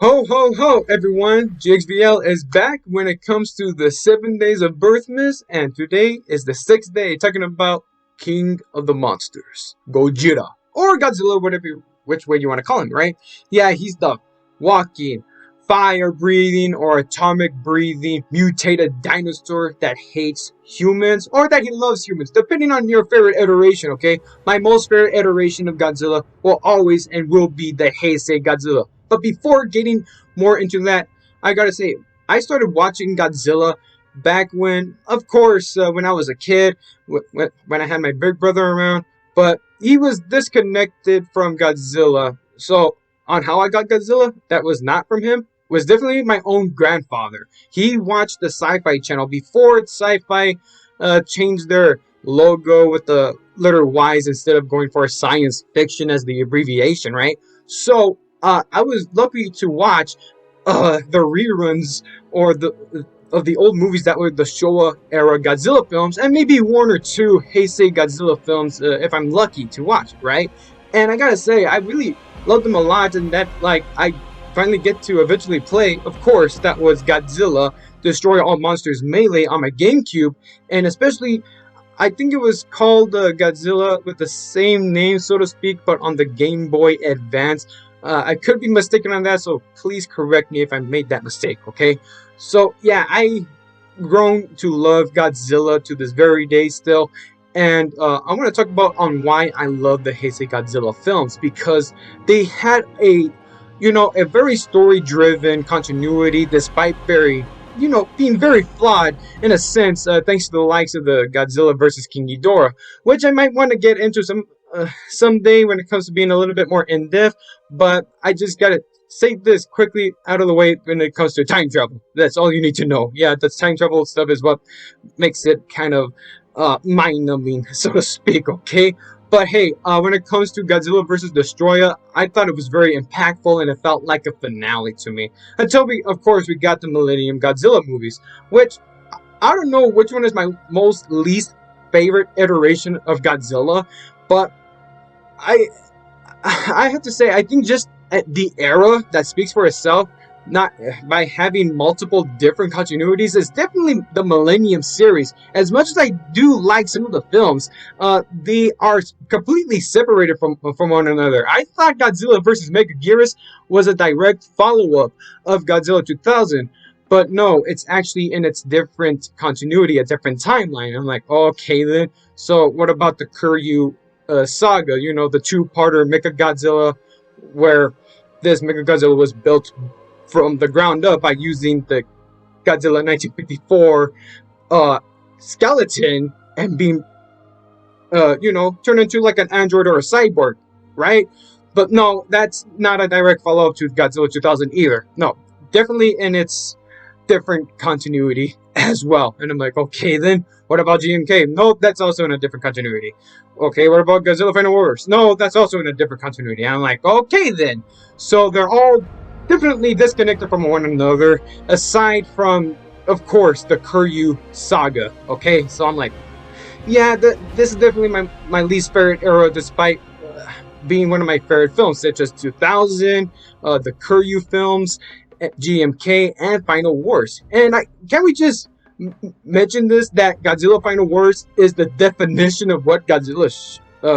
Ho ho ho everyone! GXVL is back when it comes to the 7 days of Birthmas, and today is the 6th day, talking about King of the Monsters, Gojira, or Godzilla, which way you want to call him, right? Yeah, he's the walking, fire breathing, or atomic breathing, mutated dinosaur that hates humans, or that he loves humans, depending on your favorite iteration, okay? My most favorite iteration of Godzilla will always and will be the Heisei Godzilla. But before getting more into that, I gotta say, I started watching Godzilla back when, of course, when I was a kid, when I had my big brother around, but he was disconnected from Godzilla. So, on how I got Godzilla, that was not from him, was definitely my own grandfather. He watched the Sci-Fi Channel before Sci-Fi changed their logo with the letter Y's instead of going for science fiction as the abbreviation, right? So, I was lucky to watch the reruns or the of the old movies that were the Showa era Godzilla films, and maybe one or two Heisei Godzilla films if I'm lucky to watch, right? And I gotta say, I really loved them a lot, and that I finally get to eventually play. Of course, that was Godzilla Destroy All Monsters Melee on my GameCube, and especially I think it was called Godzilla with the same name, so to speak, but on the Game Boy Advance. I could be mistaken on that, so please correct me if I made that mistake, okay? So, yeah, I grown to love Godzilla to this very day still, and I want to talk about on why I love the Heisei Godzilla films, because they had a very story-driven continuity, despite being very flawed in a sense, thanks to the likes of the Godzilla versus King Ghidorah, which I might want to get into someday when it comes to being a little bit more in depth. But I just gotta say this quickly out of the way when it comes to time travel. That's all you need to know. Yeah, the time travel stuff is what makes it kind of mind-numbing, so to speak. Okay. But hey, when it comes to Godzilla vs. Destroyer, I thought it was very impactful and it felt like a finale to me. Until of course, we got the Millennium Godzilla movies, which I don't know which one is my most least favorite iteration of Godzilla, but I I have to say, I think just at the era that speaks for itself, not by having multiple different continuities, is definitely the Millennium series. As much as I do like some of the films, they are completely separated from one another. I thought Godzilla vs. Megaguirus was a direct follow-up of Godzilla 2000. But no, it's actually in its different continuity, a different timeline. I'm like, okay then. So what about the Kuryu saga, the two-parter Mechagodzilla, where this Mechagodzilla was built from the ground up by using the Godzilla 1954 skeleton and being, turned into like an android or a cyborg, right? But no, that's not a direct follow-up to Godzilla 2000 either. No, definitely in its different continuity as well. And I'm like, okay then, what about GMK? No, that's also in a different continuity. Okay, what about Godzilla Final Wars? No, that's also in a different continuity. I'm like, okay then. So they're all definitely disconnected from one another, aside from, of course, the Kuryu saga. Okay, so I'm like, yeah, this is definitely my least favorite era, despite being one of my favorite films, such as 2000, the Kuryu films, GMK, and Final Wars. And can we just mention this, that Godzilla Final Wars is the definition of what Godzilla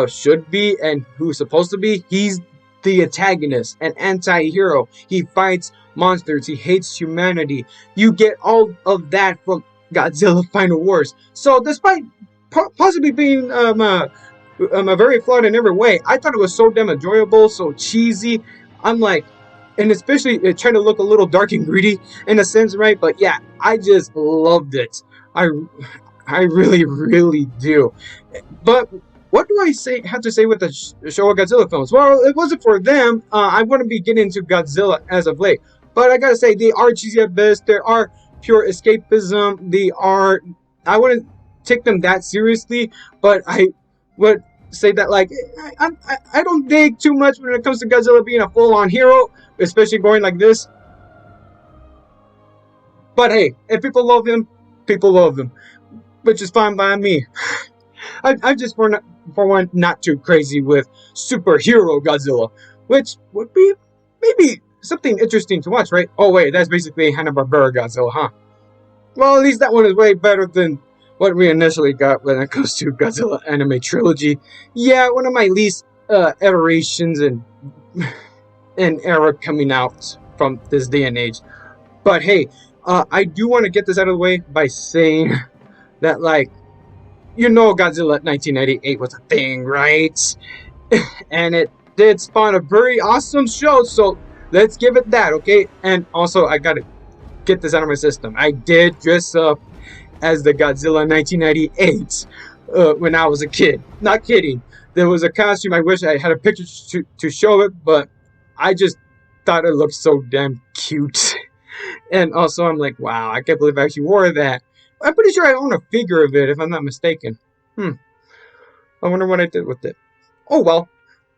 should be and who's supposed to be. He's the antagonist, an anti-hero. He fights monsters. He hates humanity. You get all of that from Godzilla Final Wars. So despite possibly being very flawed in every way, I thought it was so damn enjoyable, so cheesy. I'm like, and especially trying to look a little dark and greedy in a sense, right? But yeah, I just loved it. I really, really do. But what do I have to say with the Showa Godzilla films? Well, it wasn't for them. I wouldn't be getting into Godzilla as of late. But I gotta say, they are cheesy at best. They are pure escapism. I wouldn't take them that seriously, but I would say that I don't dig too much when it comes to Godzilla being a full-on hero, especially going like this. But hey, if people love him, people love him, which is fine by me. I'm just for one not too crazy with superhero Godzilla, which would be maybe something interesting to watch, right? Oh wait, that's basically Hanna-Barbera Godzilla, huh? Well, at least that one is way better than what we initially got when it comes to Godzilla anime trilogy. Yeah, one of my least iterations and era coming out from this day and age. But hey, I do want to get this out of the way by saying that, like, Godzilla 1998 was a thing, right? And it did spawn a very awesome show, so let's give it that, okay? And also, I gotta get this out of my system. I did dress up as the Godzilla 1998 when I was a kid. Not kidding. There was a costume. I wish I had a picture to show it, but I just thought it looked so damn cute. And also, I'm like, wow, I can't believe I actually wore that. I'm pretty sure I own a figure of it, if I'm not mistaken. I wonder what I did with it. Oh well.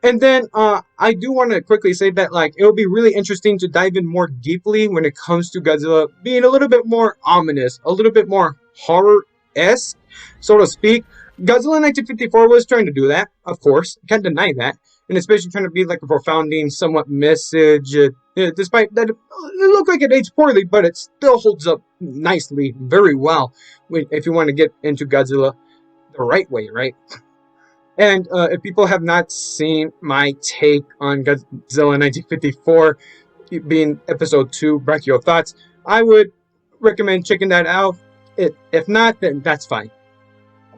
And then I do want to quickly say that, like, it'll be really interesting to dive in more deeply when it comes to Godzilla being a little bit more ominous, a little bit more horror-esque, so to speak. Godzilla 1954 was trying to do that, of course. Can't deny that. And especially trying to be like a profounding, somewhat message, despite that it looked like it aged poorly, but it still holds up nicely, very well, if you want to get into Godzilla the right way, right? And if people have not seen my take on Godzilla 1954, being episode 2, Brachio Thoughts, I would recommend checking that out. If not, then that's fine.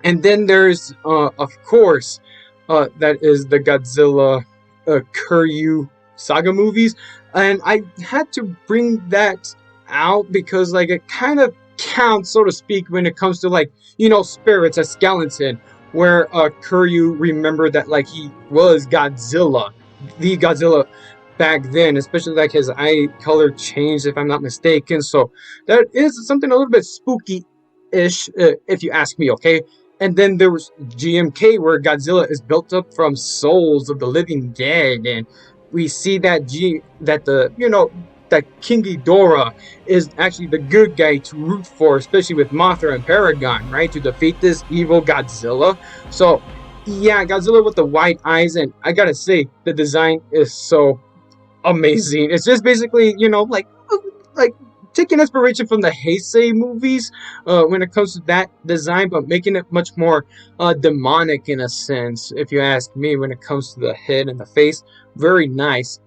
And then there's, of course, that is the Godzilla Kuryu saga movies. And I had to bring that out because, like, it kind of counts, so to speak, when it comes to, like, spirits as skeleton, where Kuryu remembered that, like, he was Godzilla, the Godzilla back then, especially like his eye color changed, if I'm not mistaken. So that is something a little bit spooky-ish, if you ask me, okay? And then there was GMK, where Godzilla is built up from souls of the living dead, and we see that that King Ghidorah is actually the good guy to root for, especially with Mothra and Paragon, right? To defeat this evil Godzilla. So, yeah, Godzilla with the white eyes, and I gotta say, the design is so amazing. It's just basically, like taking inspiration from the Heisei movies when it comes to that design, but making it much more demonic in a sense, if you ask me, when it comes to the head and the face. Very nice.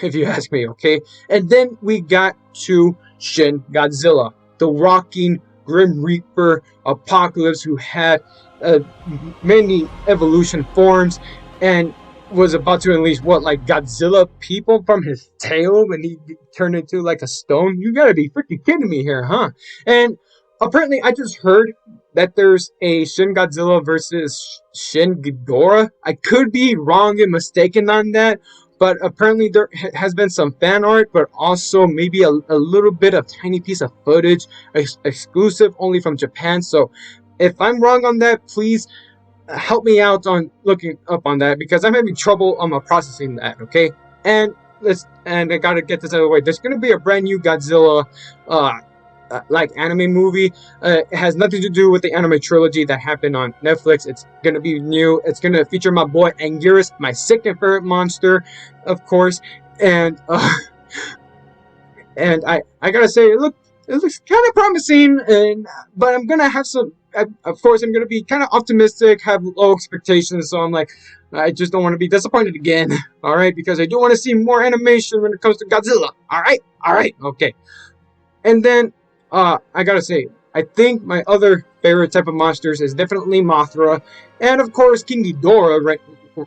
If you ask me, okay? And then we got to Shin Godzilla, the rocking Grim Reaper Apocalypse, who had many evolution forms and was about to unleash Godzilla people from his tail when he turned into like a stone. You gotta be freaking kidding me here, huh? And apparently I just heard that there's a Shin Godzilla versus Shin Ghidorah. I could be wrong and mistaken on that, but apparently there has been some fan art, but also maybe a little bit of tiny piece of footage, exclusive only from Japan. So if I'm wrong on that, please help me out on looking up on that, because I'm having trouble processing that, okay? And I gotta get this out of the way. There's gonna be a brand new Godzilla anime movie. It has nothing to do with the anime trilogy that happened on Netflix. It's gonna be new. It's gonna feature my boy Anguirus, my second favorite monster, of course. And and I gotta say, it looks kind of promising. But I'm gonna have some. Of course, I'm gonna be kind of optimistic, have low expectations. So I'm like, I just don't want to be disappointed again. All right, because I do want to see more animation when it comes to Godzilla. All right, okay. And then I gotta say, I think my other favorite type of monsters is definitely Mothra, and of course King Ghidorah, right?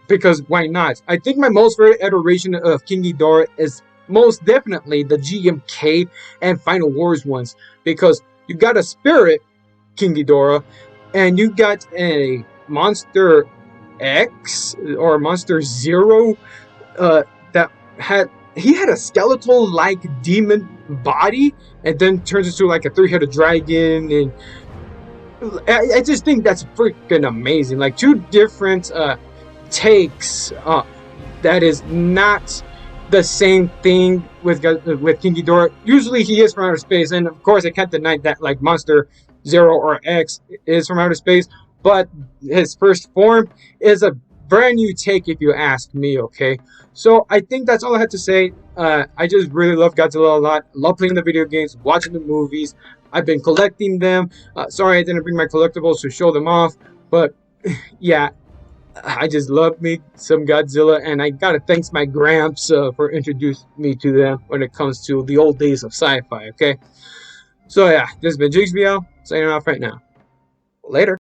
Because why not? I think my most favorite iteration of King Ghidorah is most definitely the GMK and Final Wars ones, because you got a spirit King Ghidorah, and you got a Monster X or Monster Zero that had a skeletal-like demon body, and then turns into like a three-headed dragon, and I just think that's freaking amazing. Like, two different takes that is not the same thing with King Ghidorah. Usually he is from outer space, and of course I can't deny that, like, Monster Zero or X is from outer space, but his first form is a brand new take if you ask me, okay? So I think that's all I had to say. I just really love Godzilla a lot. Love playing the video games, watching the movies. I've been collecting them. Sorry I didn't bring my collectibles to show them off, but yeah, I just love me some Godzilla, and I gotta thanks my gramps for introducing me to them when it comes to the old days of sci-fi, okay? So yeah, this has been JXBL, signing off right now. Later.